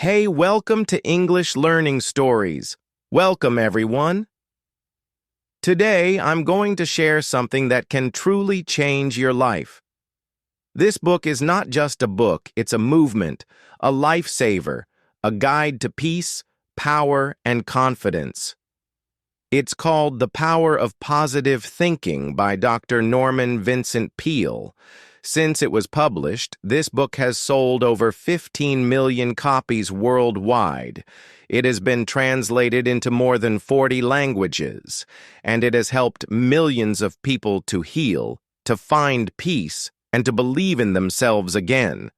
Hey, welcome to English Learning Stories. Welcome, everyone. Today, I'm going to share something that can truly change your life. This book is not just a book, it's a movement, a lifesaver, a guide to peace, power, and confidence. It's called The Power of Positive Thinking by Dr. Norman Vincent Peale. Since it was published, this book has sold over 15 million copies worldwide. It has been translated into more than 40 languages, and it has helped millions of people to heal, to find peace, and to believe in themselves again.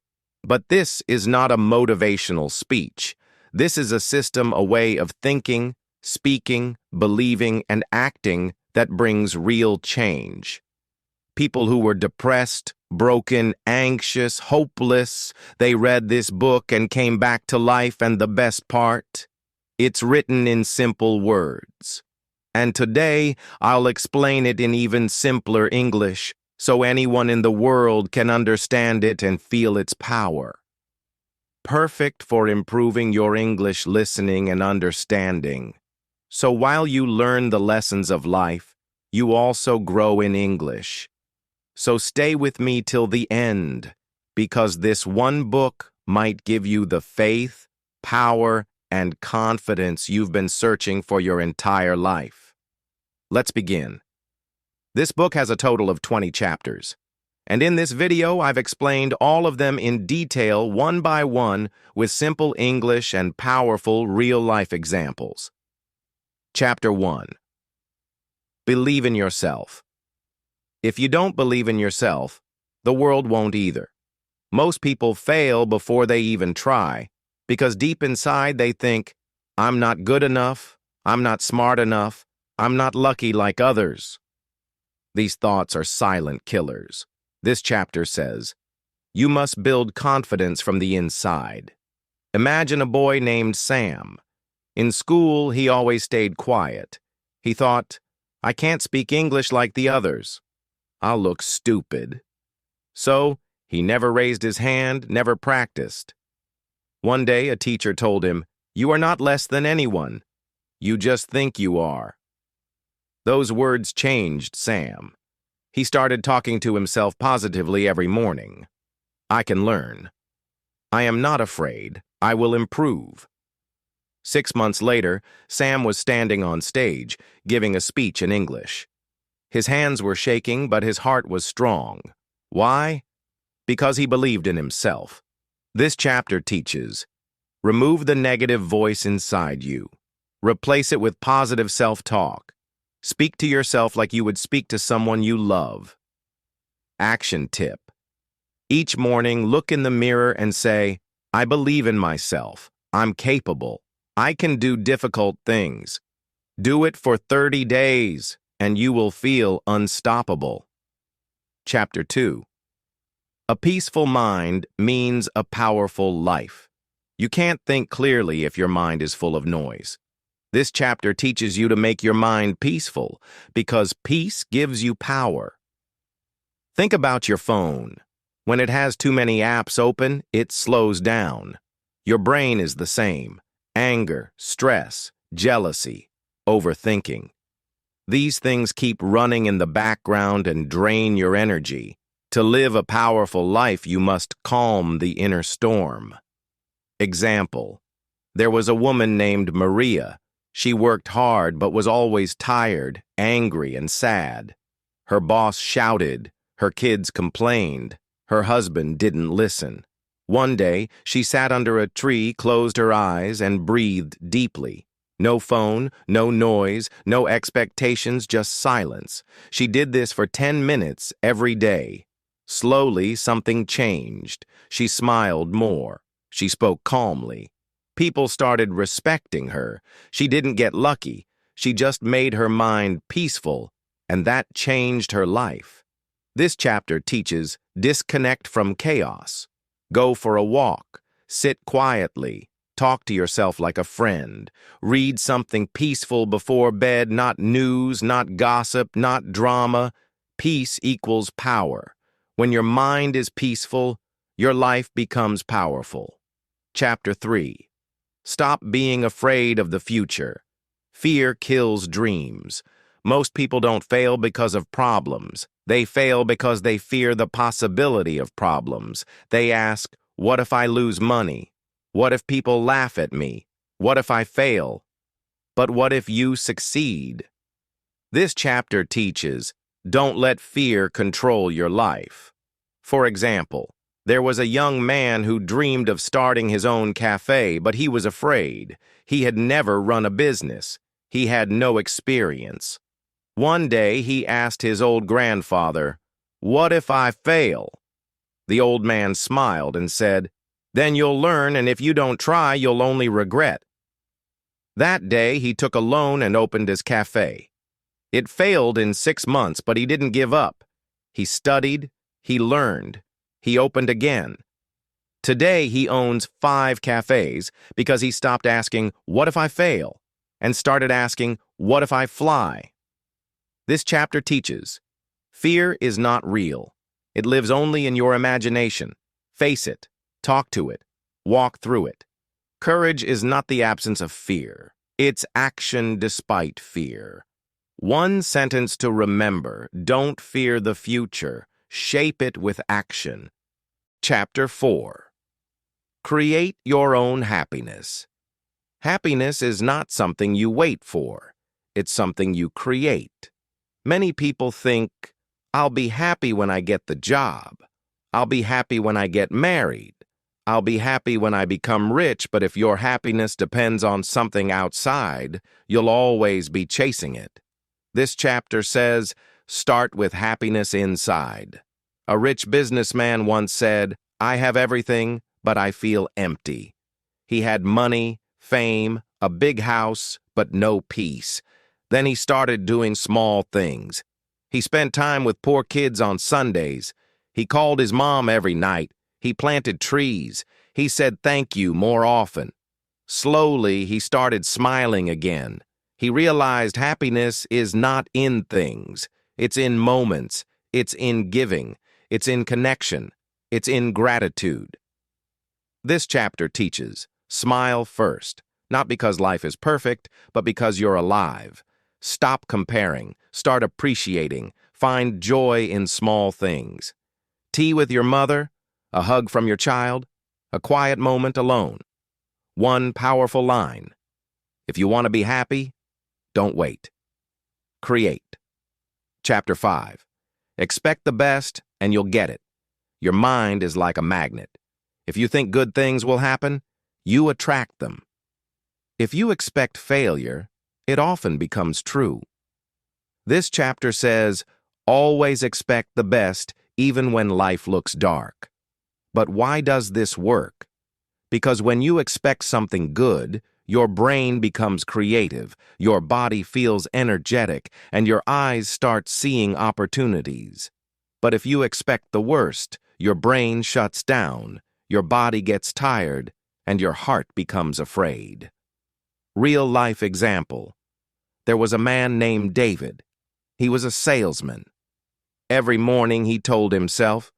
But this is not a motivational speech. This is a system, a way of thinking, speaking, believing, and acting that brings real change. People who were depressed, broken, anxious, hopeless, they read this book and came back to life, and the best part? It's written in simple words. And today, I'll explain it in even simpler English, so anyone in the world can understand it and feel its power. Perfect for improving your English listening and understanding. So while you learn the lessons of life, you also grow in English. So stay with me till the end, because this one book might give you the faith, power, and confidence you've been searching for your entire life. Let's begin. This book has a total of 20 chapters, and in this video I've explained all of them in detail one by one with simple English and powerful real-life examples. Chapter 1. Believe in yourself. If you don't believe in yourself, the world won't either. Most people fail before they even try, because deep inside they think, I'm not good enough, I'm not smart enough, I'm not lucky like others. These thoughts are silent killers. This chapter says, you must build confidence from the inside. Imagine a boy named Sam. In school, he always stayed quiet. He thought, I can't speak English like the others. I'll look stupid. So, he never raised his hand, never practiced. One day, a teacher told him, you are not less than anyone. You just think you are. Those words changed Sam. He started talking to himself positively every morning. I can learn. I am not afraid. I will improve. 6 months later, Sam was standing on stage, giving a speech in English. His hands were shaking, but his heart was strong. Why? Because he believed in himself. This chapter teaches, remove the negative voice inside you. Replace it with positive self-talk. Speak to yourself like you would speak to someone you love. Action tip. Each morning, look in the mirror and say, I believe in myself. I'm capable. I can do difficult things. Do it for 30 days, and you will feel unstoppable. Chapter 2. A peaceful mind means a powerful life. You can't think clearly if your mind is full of noise. This chapter teaches you to make your mind peaceful, because peace gives you power. Think about your phone. When it has too many apps open, it slows down. Your brain is the same. Anger, stress, jealousy, overthinking. These things keep running in the background and drain your energy. To live a powerful life, you must calm the inner storm. Example. There was a woman named Maria. She worked hard but was always tired, angry, and sad. Her boss shouted. Her kids complained. Her husband didn't listen. One day, she sat under a tree, closed her eyes, and breathed deeply. No phone, no noise, no expectations, just silence. She did this for 10 minutes every day. Slowly, something changed. She smiled more. She spoke calmly. People started respecting her. She didn't get lucky. She just made her mind peaceful, and that changed her life. This chapter teaches disconnect from chaos. Go for a walk. Sit quietly. Talk to yourself like a friend. Read something peaceful before bed, not news, not gossip, not drama. Peace equals power. When your mind is peaceful, your life becomes powerful. Chapter 3. Stop being afraid of the future. Fear kills dreams. Most people don't fail because of problems. They fail because they fear the possibility of problems. They ask, what if I lose money? What if people laugh at me? What if I fail? But what if you succeed? This chapter teaches, don't let fear control your life. For example, there was a young man who dreamed of starting his own cafe, but he was afraid. He had never run a business. He had no experience. One day he asked his old grandfather, "What if I fail?" The old man smiled and said, "Then you'll learn, and if you don't try, you'll only regret." That day he took a loan and opened his cafe. It failed in 6 months, but he didn't give up. He studied, he learned, he opened again. Today he owns 5 cafes because he stopped asking, "What if I fail?" and started asking, "What if I fly?" This chapter teaches, fear is not real. It lives only in your imagination. Face it, talk to it, walk through it. Courage is not the absence of fear. It's action despite fear. One sentence to remember: don't fear the future. Shape it with action. Chapter 4. Create your own happiness. Happiness is not something you wait for. It's something you create. Many people think, I'll be happy when I get the job. I'll be happy when I get married. I'll be happy when I become rich, but if your happiness depends on something outside, you'll always be chasing it. This chapter says, start with happiness inside. A rich businessman once said, I have everything, but I feel empty. He had money, fame, a big house, but no peace. Then he started doing small things. He spent time with poor kids on Sundays. He called his mom every night. He planted trees. He said thank you more often. Slowly, he started smiling again. He realized happiness is not in things. It's in moments. It's in giving. It's in connection. It's in gratitude. This chapter teaches, smile first, not because life is perfect, but because you're alive. Stop comparing. Start appreciating. Find joy in small things. Tea with your mother, a hug from your child, a quiet moment alone. One powerful line. If you want to be happy, don't wait. Create. Chapter 5. Expect the best and you'll get it. Your mind is like a magnet. If you think good things will happen, you attract them. If you expect failure, it often becomes true. This chapter says, always expect the best even when life looks dark. But why does this work? Because when you expect something good, your brain becomes creative, your body feels energetic, and your eyes start seeing opportunities. But if you expect the worst, your brain shuts down, your body gets tired, and your heart becomes afraid. Real-life example. There was a man named David. He was a salesman. Every morning he told himself,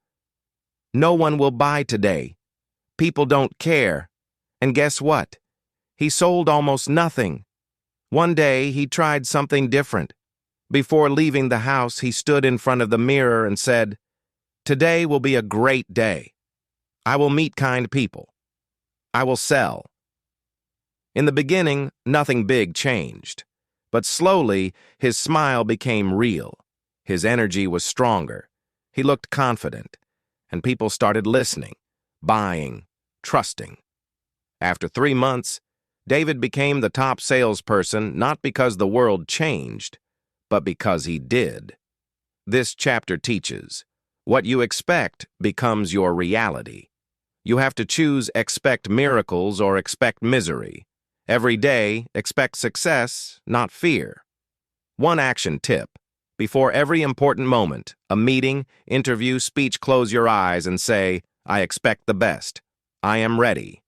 no one will buy today. People don't care. And guess what? He sold almost nothing. One day, he tried something different. Before leaving the house, he stood in front of the mirror and said, today will be a great day. I will meet kind people. I will sell. In the beginning, nothing big changed. But slowly, his smile became real. His energy was stronger. He looked confident. And people started listening, buying, trusting. After 3 months, David became the top salesperson not because the world changed, but because he did. This chapter teaches, what you expect becomes your reality. You have to choose expect miracles or expect misery. Every day, expect success, not fear. One action tip. Before every important moment, a meeting, interview, speech, close your eyes and say, I expect the best. I am ready.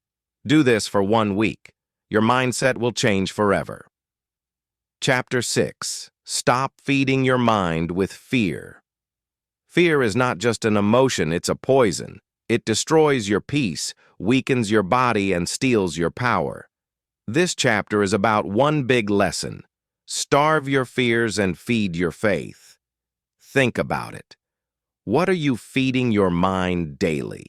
Do this for 1 week. Your mindset will change forever. Chapter 6. Stop feeding your mind with fear. Fear is not just an emotion, it's a poison. It destroys your peace, weakens your body, and steals your power. This chapter is about one big lesson. Starve your fears and feed your faith. Think about it. What are you feeding your mind daily?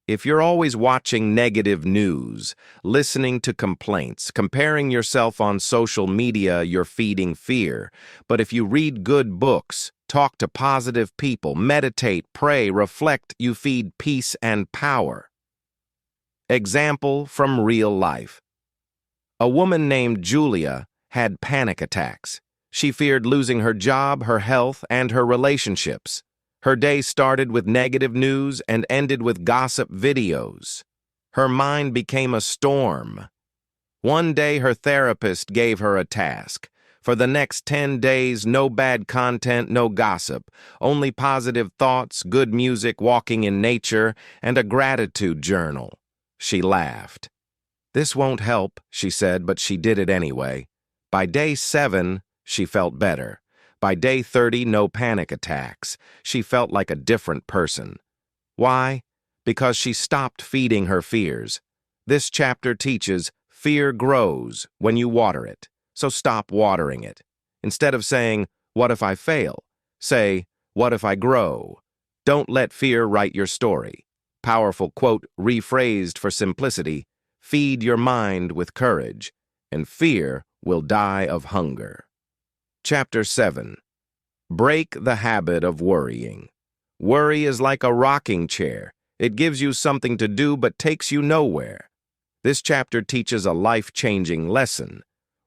If you're always watching negative news, listening to complaints, comparing yourself on social media, you're feeding fear. But if you read good books, talk to positive people, meditate, pray, reflect, you feed peace and power. Example from real life. A woman named Julia had panic attacks. She feared losing her job, her health, and her relationships. Her day started with negative news and ended with gossip videos. Her mind became a storm. One day, her therapist gave her a task. For the next 10 days, no bad content, no gossip, only positive thoughts, good music, walking in nature, and a gratitude journal. She laughed. "This won't help," she said, but she did it anyway. By day 7, she felt better. By day 30, no panic attacks. She felt like a different person. Why? Because she stopped feeding her fears. This chapter teaches fear grows when you water it, so stop watering it. Instead of saying, "What if I fail?" say, "What if I grow?" Don't let fear write your story. Powerful quote rephrased for simplicity: feed your mind with courage, and fear will die of hunger. Chapter 7. Break the habit of worrying. Worry is like a rocking chair. It gives you something to do but takes you nowhere. This chapter teaches a life-changing lesson.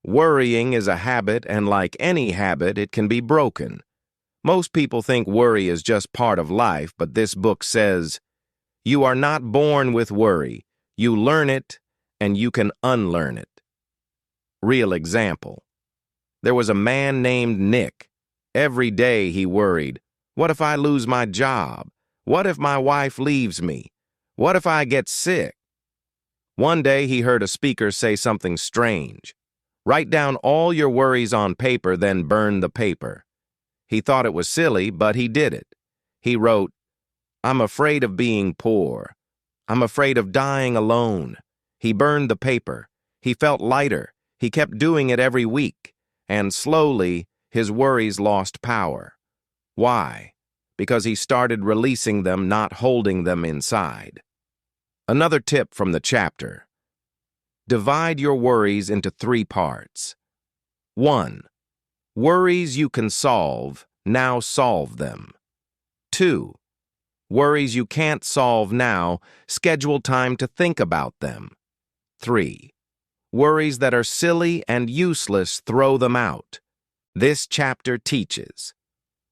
Worrying is a habit, and like any habit, it can be broken. Most people think worry is just part of life, but this book says, you are not born with worry. You learn it, and you can unlearn it. Real example. There was a man named Nick. Every day he worried, what if I lose my job? What if my wife leaves me? What if I get sick? One day he heard a speaker say something strange. Write down all your worries on paper, then burn the paper. He thought it was silly, but he did it. He wrote, I'm afraid of being poor. I'm afraid of dying alone. He burned the paper. He felt lighter. He kept doing it every week. And slowly, his worries lost power. Why? Because he started releasing them, not holding them inside. Another tip from the chapter. Divide your worries into 3 parts. 1. Worries you can solve, now solve them. 2. Worries you can't solve now, schedule time to think about them. 3. Worries that are silly and useless, throw them out. This chapter teaches.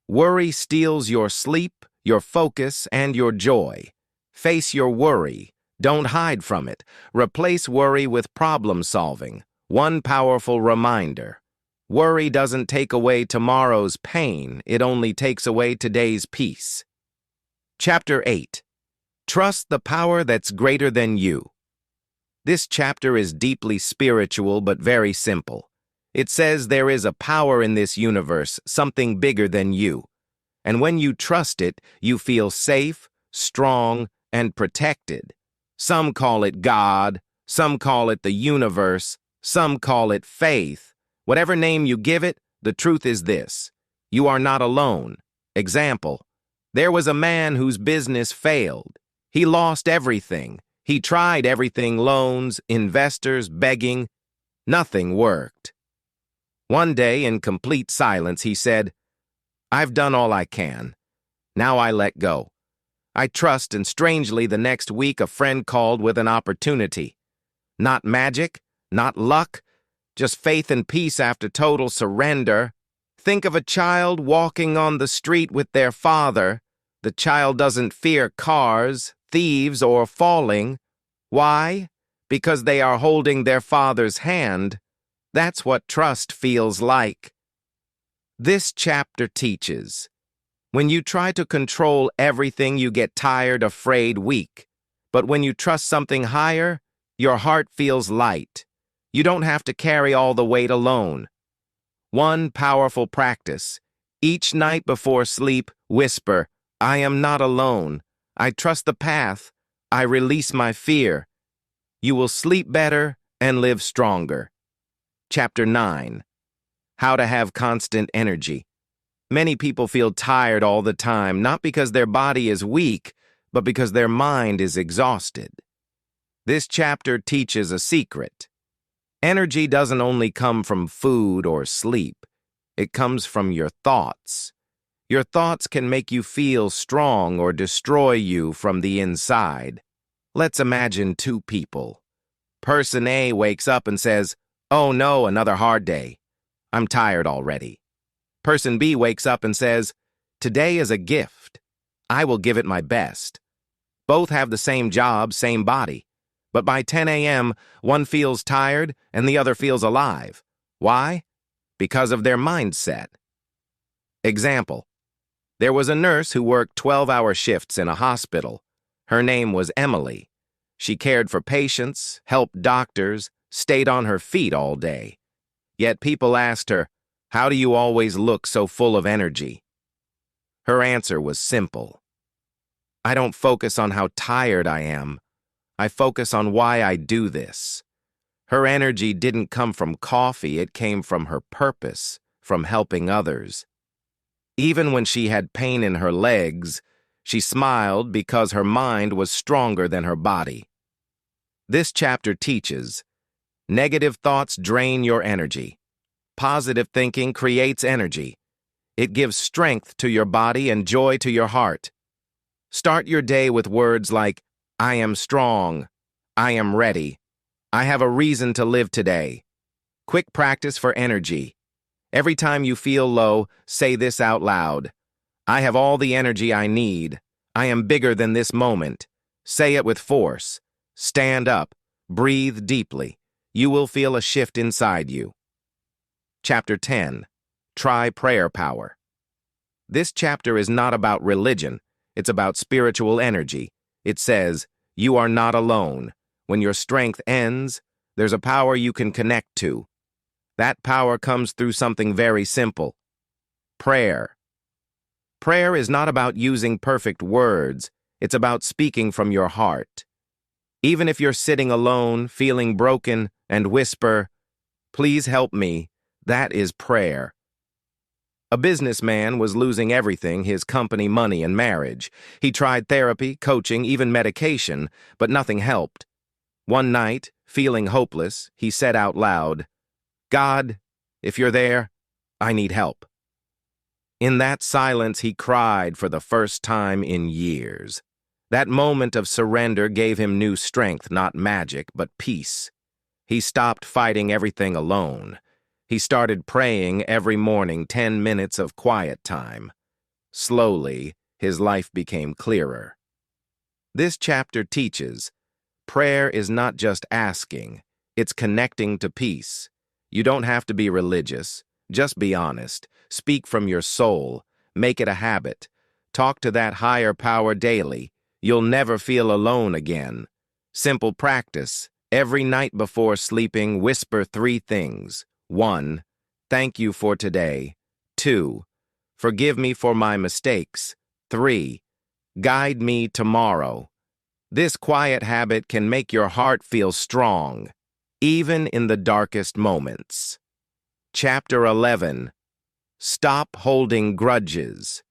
Worry steals your sleep, your focus, and your joy. Face your worry. Don't hide from it. Replace worry with problem solving. One powerful reminder. Worry doesn't take away tomorrow's pain. It only takes away today's peace. Chapter 8. Trust the power that's greater than you. This chapter is deeply spiritual but very simple. It says there is a power in this universe, something bigger than you. And when you trust it, you feel safe, strong, and protected. Some call it God, some call it the universe, some call it faith. Whatever name you give it, the truth is this. You are not alone. Example. There was a man whose business failed. He lost everything. He tried everything, loans, investors, begging. Nothing worked. One day, in complete silence, he said, I've done all I can. Now I let go. I trust, and strangely, the next week a friend called with an opportunity. Not magic, not luck, just faith and peace after total surrender. Think of a child walking on the street with their father. The child doesn't fear cars, thieves, or falling. Why? Because they are holding their father's hand. That's what trust feels like. This chapter teaches. When you try to control everything, you get tired, afraid, weak. But when you trust something higher, your heart feels light. You don't have to carry all the weight alone. One powerful practice. Each night before sleep, whisper, I am not alone. I trust the path. I release my fear. You will sleep better and live stronger. Chapter 9. How to have constant energy. Many people feel tired all the time, not because their body is weak, but because their mind is exhausted. This chapter teaches a secret. Energy doesn't only come from food or sleep. It comes from your thoughts. Your thoughts can make you feel strong or destroy you from the inside. Let's imagine two people. Person A wakes up and says, "Oh no, another hard day. I'm tired already." Person B wakes up and says, "Today is a gift. I will give it my best." Both have the same job, same body. But by 10 a.m., one feels tired and the other feels alive. Why? Because of their mindset. Example. There was a nurse who worked 12-hour shifts in a hospital. Her name was Emily. She cared for patients, helped doctors, stayed on her feet all day. Yet people asked her, "How do you always look so full of energy?" Her answer was simple. "I don't focus on how tired I am. I focus on why I do this." Her energy didn't come from coffee, it came from her purpose, from helping others. Even when she had pain in her legs, she smiled because her mind was stronger than her body. This chapter teaches, negative thoughts drain your energy. Positive thinking creates energy. It gives strength to your body and joy to your heart. Start your day with words like, "I am strong. I am ready. I have a reason to live today." Quick practice for energy. Every time you feel low, say this out loud. "I have all the energy I need. I am bigger than this moment." Say it with force. Stand up. Breathe deeply. You will feel a shift inside you. Chapter 10. Try prayer power. This chapter is not about religion. It's about spiritual energy. It says, you are not alone. When your strength ends, there's a power you can connect to. That power comes through something very simple. Prayer. Prayer is not about using perfect words. It's about speaking from your heart. Even if you're sitting alone, feeling broken, and whisper, "Please help me," that is prayer. A businessman was losing everything, his company, money, and marriage. He tried therapy, coaching, even medication, but nothing helped. One night, feeling hopeless, he said out loud, "God, if you're there, I need help." In that silence, he cried for the first time in years. That moment of surrender gave him new strength, not magic, but peace. He stopped fighting everything alone. He started praying every morning, 10 minutes of quiet time. Slowly, his life became clearer. This chapter teaches, prayer is not just asking, it's connecting to peace. You don't have to be religious. Just be honest. Speak from your soul. Make it a habit. Talk to that higher power daily. You'll never feel alone again. Simple practice. Every night before sleeping, whisper 3 things. 1. Thank you for today. 2. Forgive me for my mistakes. 3. Guide me tomorrow. This quiet habit can make your heart feel strong, even in the darkest moments. Chapter 11. Stop holding grudges.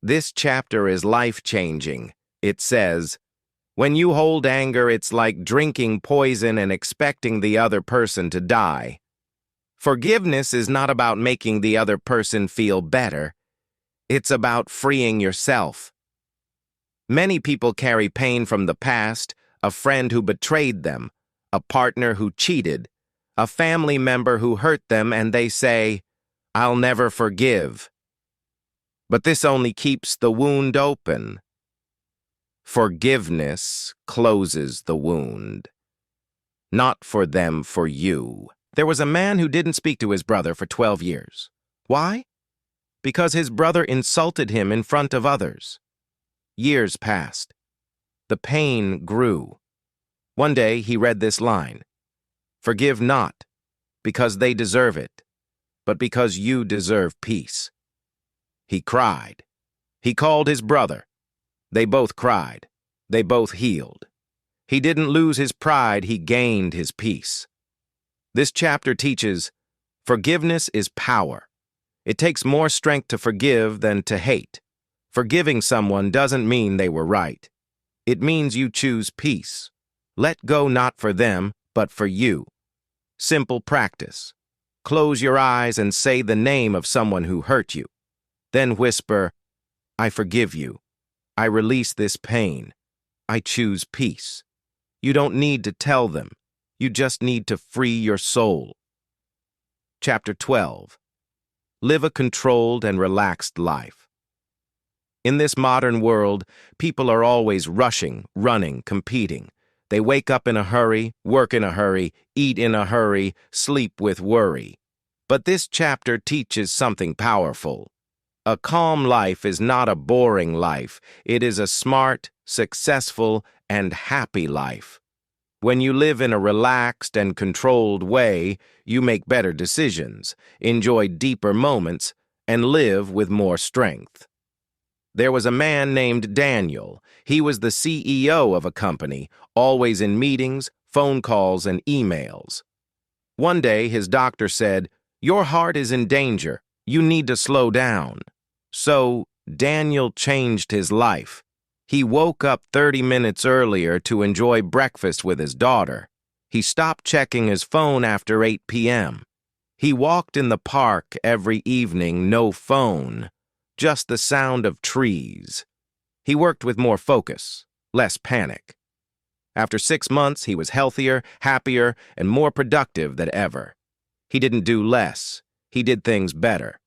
This chapter is life-changing. It says, when you hold anger, it's like drinking poison and expecting the other person to die. Forgiveness is not about making the other person feel better. It's about freeing yourself. Many people carry pain from the past, a friend who betrayed them, a partner who cheated, a family member who hurt them, and they say, "I'll never forgive." But this only keeps the wound open. Forgiveness closes the wound. Not for them, for you. There was a man who didn't speak to his brother for 12 years. Why? Because his brother insulted him in front of others. Years passed. The pain grew. One day he read this line, "Forgive not, because they deserve it, but because you deserve peace." He cried. He called his brother. They both cried. They both healed. He didn't lose his pride, he gained his peace. This chapter teaches forgiveness is power. It takes more strength to forgive than to hate. Forgiving someone doesn't mean they were right. It means you choose peace. Let go not for them, but for you. Simple practice. Close your eyes and say the name of someone who hurt you. Then whisper, I forgive you. I release this pain. I choose peace. You don't need to tell them. You just need to free your soul. Chapter 12. Live a controlled and relaxed life. In this modern world, people are always rushing, running, competing. They wake up in a hurry, work in a hurry, eat in a hurry, sleep with worry. But this chapter teaches something powerful. A calm life is not a boring life. It is a smart, successful, and happy life. When you live in a relaxed and controlled way, you make better decisions, enjoy deeper moments, and live with more strength. There was a man named Daniel. He was the CEO of a company, always in meetings, phone calls, and emails. One day, his doctor said, "Your heart is in danger. You need to slow down." So, Daniel changed his life. He woke up 30 minutes earlier to enjoy breakfast with his daughter. He stopped checking his phone after 8 p.m. He walked in the park every evening, no phone, just the sound of trees. He worked with more focus, less panic. After 6 months, he was healthier, happier, and more productive than ever. He didn't do less. He did things better.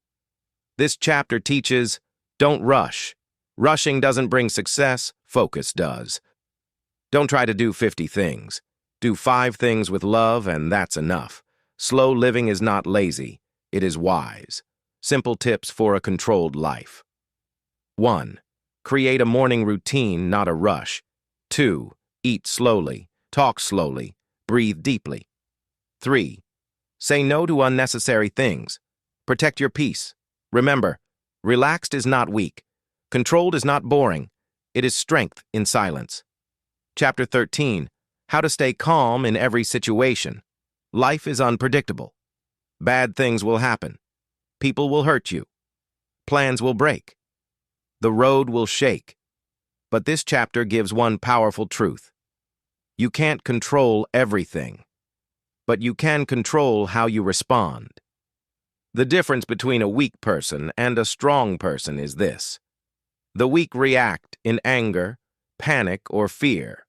This chapter teaches, don't rush. Rushing doesn't bring success, focus does. Don't try to do 50 things. Do 5 things with love, and that's enough. Slow living is not lazy. It is wise. Simple tips for a controlled life. 1. Create a morning routine, not a rush. 2. Eat slowly, talk slowly, breathe deeply. 3. Say no to unnecessary things. Protect your peace. Remember, relaxed is not weak. Controlled is not boring. It is strength in silence. Chapter 13. How to stay calm in every situation. Life is unpredictable. Bad things will happen. People will hurt you. Plans will break. The road will shake. But this chapter gives one powerful truth. You can't control everything, but you can control how you respond. The difference between a weak person and a strong person is this. The weak react in anger, panic, or fear.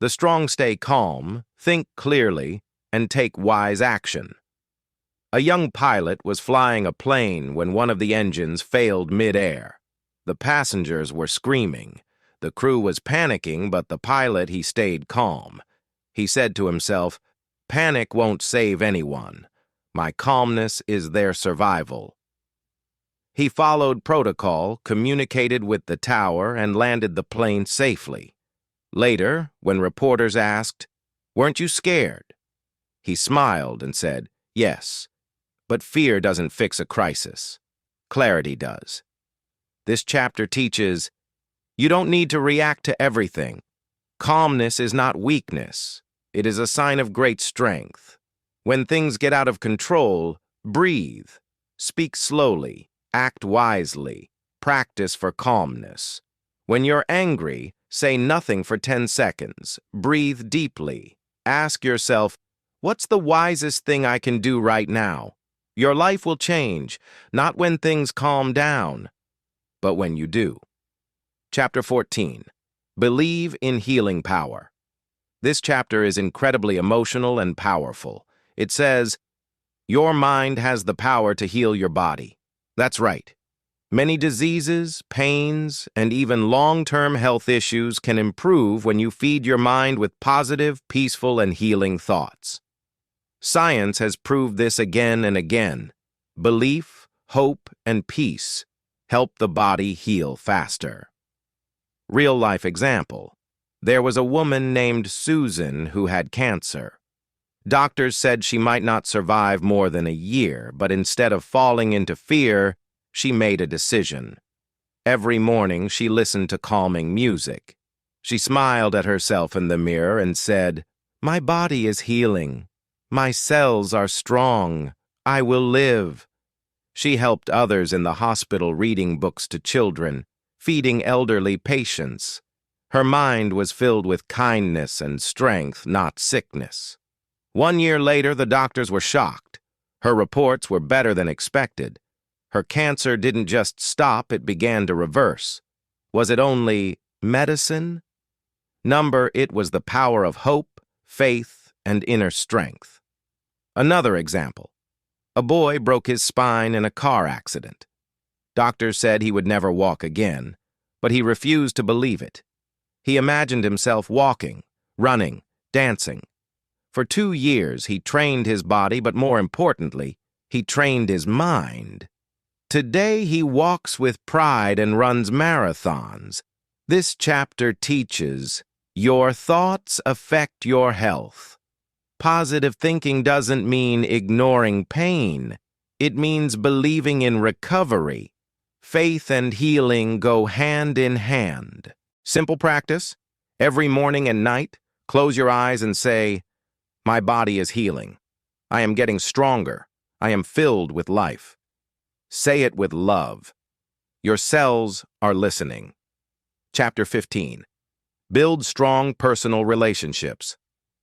The strong stay calm, think clearly, and take wise action. A young pilot was flying a plane when one of the engines failed mid-air. The passengers were screaming. The crew was panicking, but the pilot, he stayed calm. He said to himself, "Panic won't save anyone. My calmness is their survival." He followed protocol, communicated with the tower, and landed the plane safely. Later, when reporters asked, "Weren't you scared?" he smiled and said, "Yes, but fear doesn't fix a crisis. Clarity does." This chapter teaches, you don't need to react to everything. Calmness is not weakness. It is a sign of great strength. When things get out of control, breathe. Speak slowly. Act wisely. Practice for calmness. When you're angry, say nothing for 10 seconds. Breathe deeply. Ask yourself, what's the wisest thing I can do right now? Your life will change, not when things calm down, but when you do. Chapter 14. Believe in healing power. This chapter is incredibly emotional and powerful. It says, your mind has the power to heal your body. That's right. Many diseases, pains, and even long-term health issues can improve when you feed your mind with positive, peaceful, and healing thoughts. Science has proved this again and again. Belief, hope, and peace help the body heal faster. Real-life example. There was a woman named Susan who had cancer. Doctors said she might not survive more than a year, but instead of falling into fear, she made a decision. Every morning, she listened to calming music. She smiled at herself in the mirror and said, "My body is healing. My cells are strong. I will live. She helped others in the hospital reading books to children, feeding elderly patients. Her mind was filled with kindness and strength, not sickness. 1 year later, the doctors were shocked. Her reports were better than expected. Her cancer didn't just stop, it began to reverse. Was it only medicine? It was the power of hope, faith, and inner strength. Another example. A boy broke his spine in a car accident. Doctors said he would never walk again, but he refused to believe it. He imagined himself walking, running, dancing. For 2 years, he trained his body, but more importantly, he trained his mind. Today, he walks with pride and runs marathons. This chapter teaches, your thoughts affect your health. Positive thinking doesn't mean ignoring pain. It means believing in recovery. Faith and healing go hand in hand. Simple practice. Every morning and night, close your eyes and say, my body is healing. I am getting stronger. I am filled with life. Say it with love. Your cells are listening. Chapter 15. Build strong personal relationships.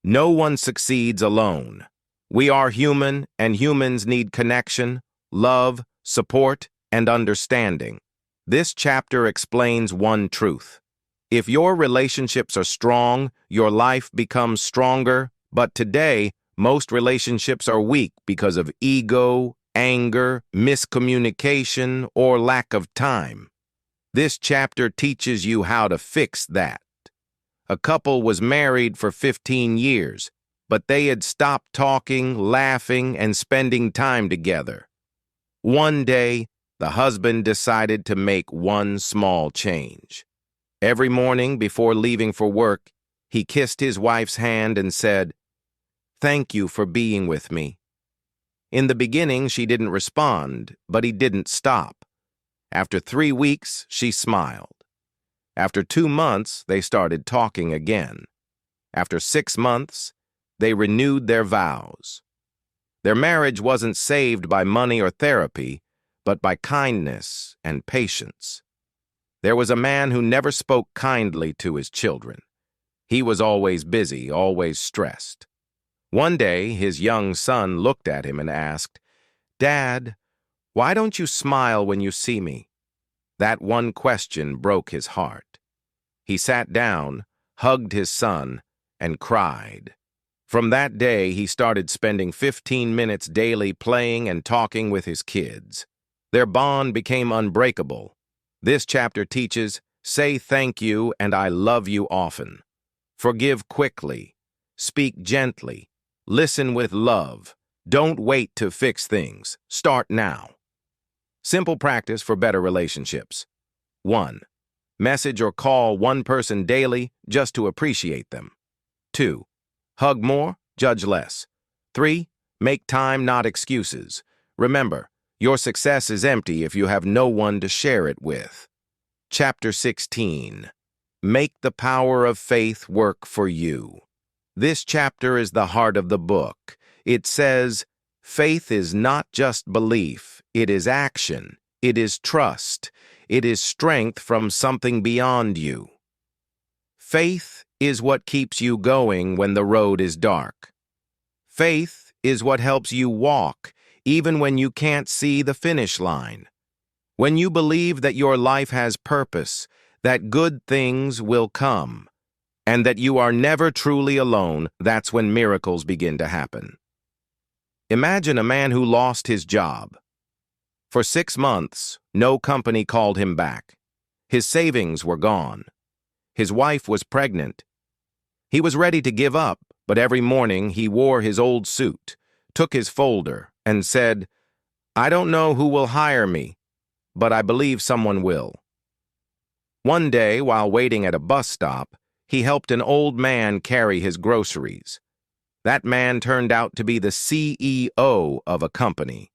No one succeeds alone. We are human, and humans need connection, love, support, and understanding. This chapter explains one truth. If your relationships are strong, your life becomes stronger, but today, most relationships are weak because of ego, anger, miscommunication, or lack of time. This chapter teaches you how to fix that. A couple was married for 15 years, but they had stopped talking, laughing, and spending time together. One day, the husband decided to make one small change. Every morning before leaving for work, he kissed his wife's hand and said, "Thank you for being with me." In the beginning, she didn't respond, but he didn't stop. After 3 weeks, she smiled. After 2 months, they started talking again. After 6 months, they renewed their vows. Their marriage wasn't saved by money or therapy, but by kindness and patience. There was a man who never spoke kindly to his children. He was always busy, always stressed. One day, his young son looked at him and asked, "Dad, why don't you smile when you see me?" That one question broke his heart. He sat down, hugged his son, and cried. From that day, he started spending 15 minutes daily playing and talking with his kids. Their bond became unbreakable. This chapter teaches, say thank you and I love you often. Forgive quickly. Speak gently. Listen with love. Don't wait to fix things. Start now. Simple practice for better relationships. 1. Message or call one person daily just to appreciate them. 2. Hug more, judge less. 3. Make time, not excuses. Remember, your success is empty if you have no one to share it with. Chapter 16. Make the power of faith work for you. This chapter is the heart of the book. It says, faith is not just belief, it is action, it is trust, it is strength from something beyond you. Faith is what keeps you going when the road is dark. Faith is what helps you walk even when you can't see the finish line. When you believe that your life has purpose, that good things will come, and that you are never truly alone, that's when miracles begin to happen. Imagine a man who lost his job. For 6 months, no company called him back. His savings were gone. His wife was pregnant. He was ready to give up, but every morning he wore his old suit, took his folder, and said, "I don't know who will hire me, but I believe someone will." One day, while waiting at a bus stop, he helped an old man carry his groceries. That man turned out to be the CEO of a company.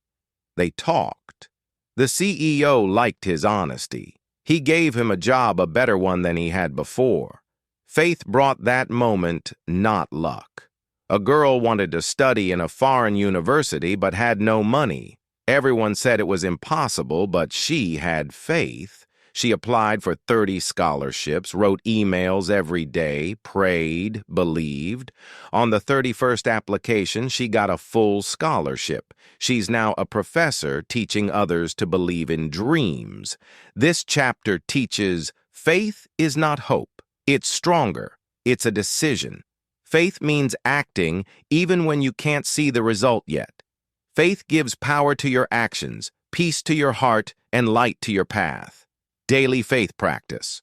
They talked. The CEO liked his honesty. He gave him a job, a better one than he had before. Faith brought that moment, not luck. A girl wanted to study in a foreign university but had no money. Everyone said it was impossible, but she had faith. She applied for 30 scholarships, wrote emails every day, prayed, believed. On the 31st application, she got a full scholarship. She's now a professor teaching others to believe in dreams. This chapter teaches faith is not hope. It's stronger. It's a decision. Faith means acting even when you can't see the result yet. Faith gives power to your actions, peace to your heart, and light to your path. Daily faith practice.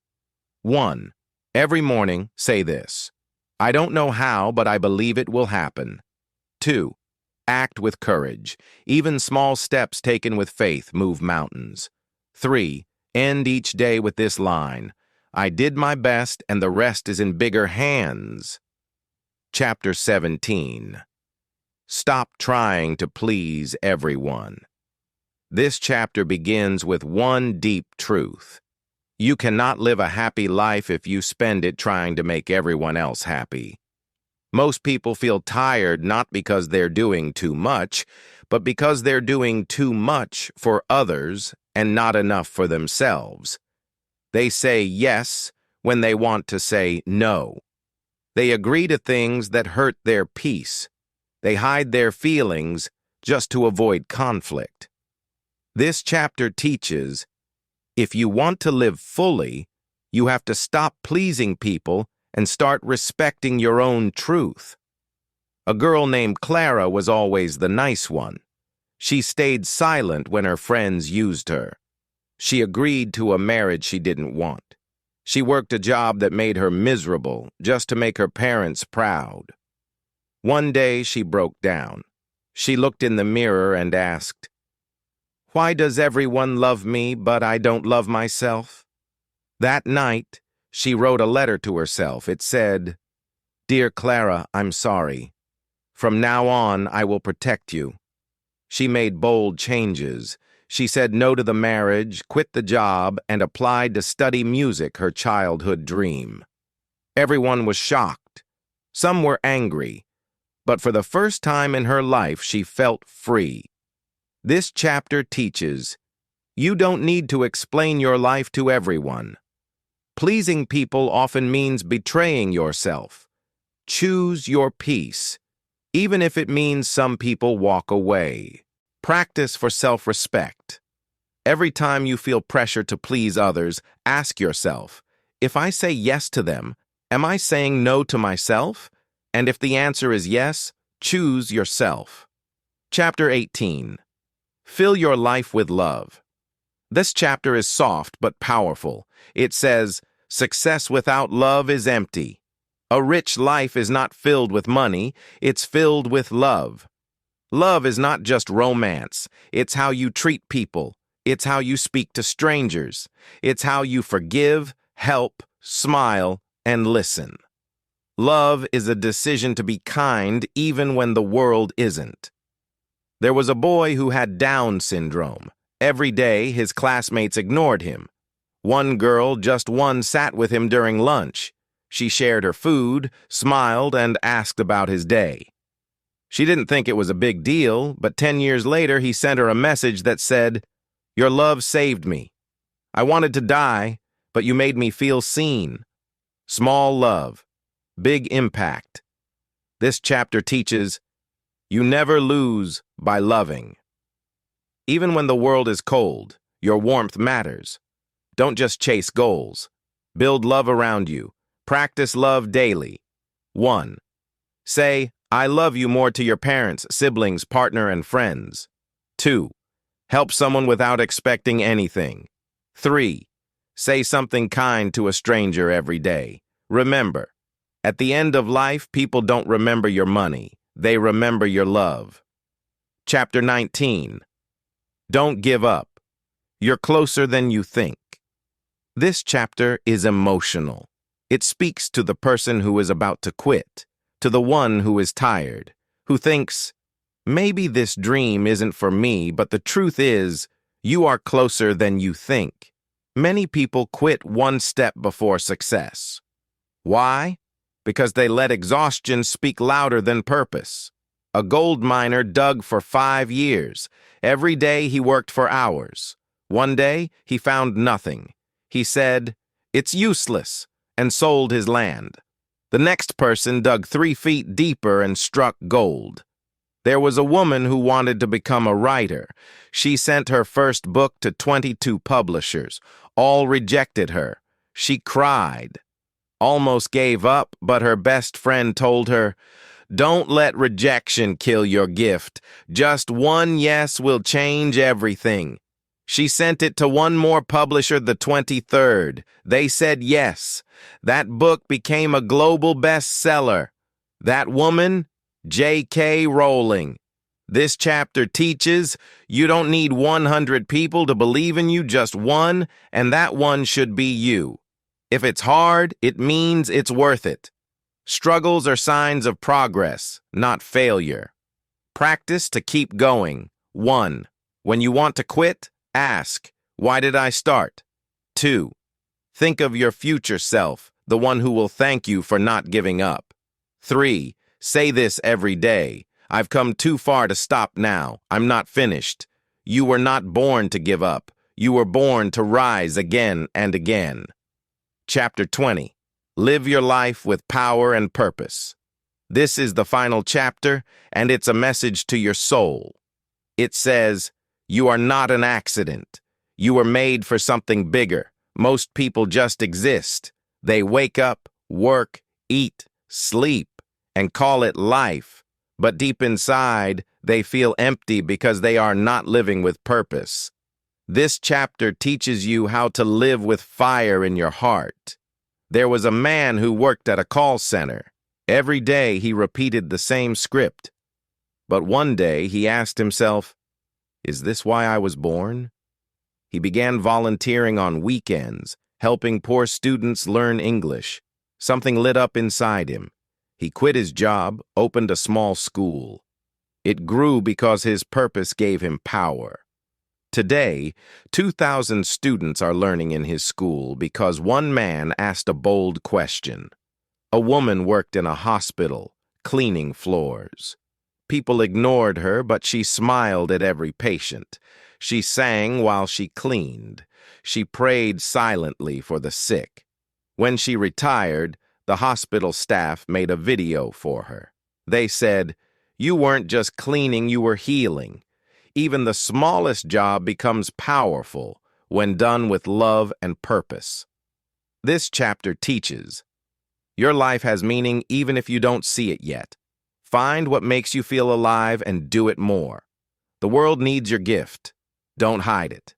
1. Every morning, say this: I don't know how, but I believe it will happen. 2. Act with courage. Even small steps taken with faith move mountains. 3. End each day with this line: I did my best and the rest is in bigger hands. Chapter 17. Stop trying to please everyone. This chapter begins with one deep truth. You cannot live a happy life if you spend it trying to make everyone else happy. Most people feel tired not because they're doing too much, but because they're doing too much for others and not enough for themselves. They say yes when they want to say no. They agree to things that hurt their peace. They hide their feelings just to avoid conflict. This chapter teaches, if you want to live fully, you have to stop pleasing people and start respecting your own truth. A girl named Clara was always the nice one. She stayed silent when her friends used her. She agreed to a marriage she didn't want. She worked a job that made her miserable just to make her parents proud. One day she broke down. She looked in the mirror and asked, "Why does everyone love me, but I don't love myself?" That night, she wrote a letter to herself. It said, "Dear Clara, I'm sorry. From now on, I will protect you." She made bold changes. She said no to the marriage, quit the job, and applied to study music, her childhood dream. Everyone was shocked. Some were angry. But for the first time in her life, she felt free. This chapter teaches, you don't need to explain your life to everyone. Pleasing people often means betraying yourself. Choose your peace, even if it means some people walk away. Practice for self-respect. Every time you feel pressure to please others, ask yourself, if I say yes to them, am I saying no to myself? And if the answer is yes, choose yourself. Chapter 18. Fill your life with love. This chapter is soft but powerful. It says, success without love is empty. A rich life is not filled with money, it's filled with love. Love is not just romance. It's how you treat people. It's how you speak to strangers. It's how you forgive, help, smile, and listen. Love is a decision to be kind even when the world isn't. There was a boy who had Down syndrome. Every day, his classmates ignored him. One girl, just one, sat with him during lunch. She shared her food, smiled, and asked about his day. She didn't think it was a big deal, but 10 years later, he sent her a message that said, "Your love saved me. I wanted to die, but you made me feel seen." Small love, big impact. This chapter teaches, you never lose by loving. Even when the world is cold, your warmth matters. Don't just chase goals. Build love around you. Practice love daily. 1. Say, I love you more to your parents, siblings, partner, and friends. 2. Help someone without expecting anything. 3. Say something kind to a stranger every day. Remember, at the end of life, people don't remember your money. They remember your love. Chapter 19. Don't give up. You're closer than you think. This chapter is emotional. It speaks to the person who is about to quit, to the one who is tired, who thinks, maybe this dream isn't for me, but the truth is, you are closer than you think. Many people quit one step before success. Why? because they let exhaustion speak louder than purpose. A gold miner dug for 5 years. Every day he worked for hours. One day he found nothing. He said, "It's useless," and sold his land. The next person dug 3 feet deeper and struck gold. There was a woman who wanted to become a writer. She sent her first book to 22 publishers. All rejected her. She cried, almost gave up, but her best friend told her, "Don't let rejection kill your gift. Just one yes will change everything." She sent it to one more publisher, the 23rd. They said yes. That book became a global bestseller. That woman, J.K. Rowling. This chapter teaches you don't need 100 people to believe in you, just one, and that one should be you. If it's hard, it means it's worth it. Struggles are signs of progress, not failure. Practice to keep going. 1. When you want to quit, ask, "Why did I start?" 2. Think of your future self, the one who will thank you for not giving up. 3. Say this every day. "I've come too far to stop now. I'm not finished." You were not born to give up. You were born to rise again and again. Chapter 20. Live your life with power and purpose. This is the final chapter, and it's a message to your soul. It says, you are not an accident. You were made for something bigger. Most people just exist. They wake up, work, eat, sleep, and call it life. But deep inside, they feel empty because they are not living with purpose. This chapter teaches you how to live with fire in your heart. There was a man who worked at a call center. Every day he repeated the same script. But one day he asked himself, "Is this why I was born?" He began volunteering on weekends, helping poor students learn English. Something lit up inside him. He quit his job, opened a small school. It grew because his purpose gave him power. Today, 2,000 students are learning in his school because one man asked a bold question. A woman worked in a hospital, cleaning floors. People ignored her, but she smiled at every patient. She sang while she cleaned. She prayed silently for the sick. When she retired, the hospital staff made a video for her. They said, "You weren't just cleaning, you were healing." Even the smallest job becomes powerful when done with love and purpose. This chapter teaches, your life has meaning even if you don't see it yet. Find what makes you feel alive and do it more. The world needs your gift. Don't hide it.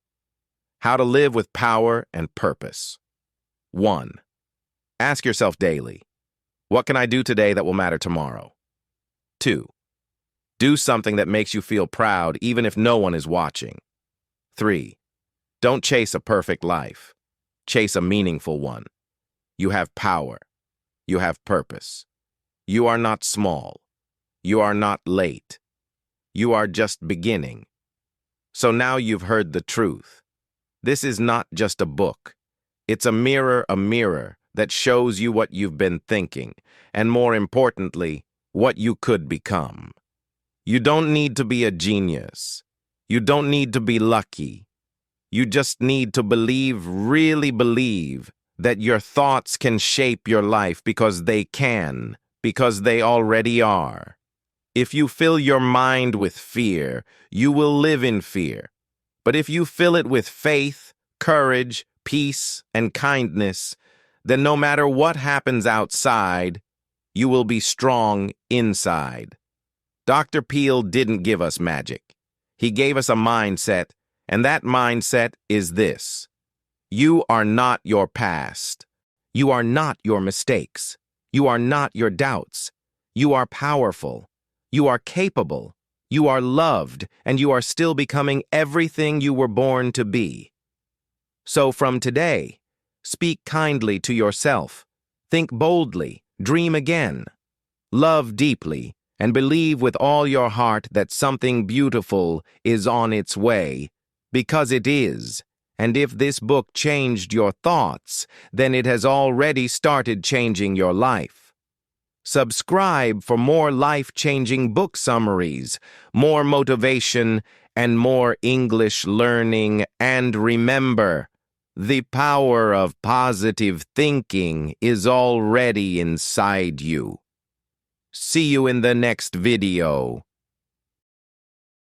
How to live with power and purpose. 1. Ask yourself daily, what can I do today that will matter tomorrow? 2. Do something that makes you feel proud even if no one is watching. 3. Don't chase a perfect life. Chase a meaningful one. You have power. You have purpose. You are not small. You are not late. You are just beginning. So now you've heard the truth. This is not just a book. It's a mirror that shows you what you've been thinking, and more importantly, what you could become. You don't need to be a genius. You don't need to be lucky. You just need to believe, really believe, that your thoughts can shape your life because they can, because they already are. If you fill your mind with fear, you will live in fear. But if you fill it with faith, courage, peace, and kindness, then no matter what happens outside, you will be strong inside. Dr. Peel didn't give us magic. He gave us a mindset, and that mindset is this. You are not your past. You are not your mistakes. You are not your doubts. You are powerful. You are capable. You are loved, and you are still becoming everything you were born to be. So from today, speak kindly to yourself. Think boldly. Dream again. Love deeply, and believe with all your heart that something beautiful is on its way, because it is. And if this book changed your thoughts, then it has already started changing your life. Subscribe for more life-changing book summaries, more motivation, and more English learning. And remember, the power of positive thinking is already inside you. See you in the next video.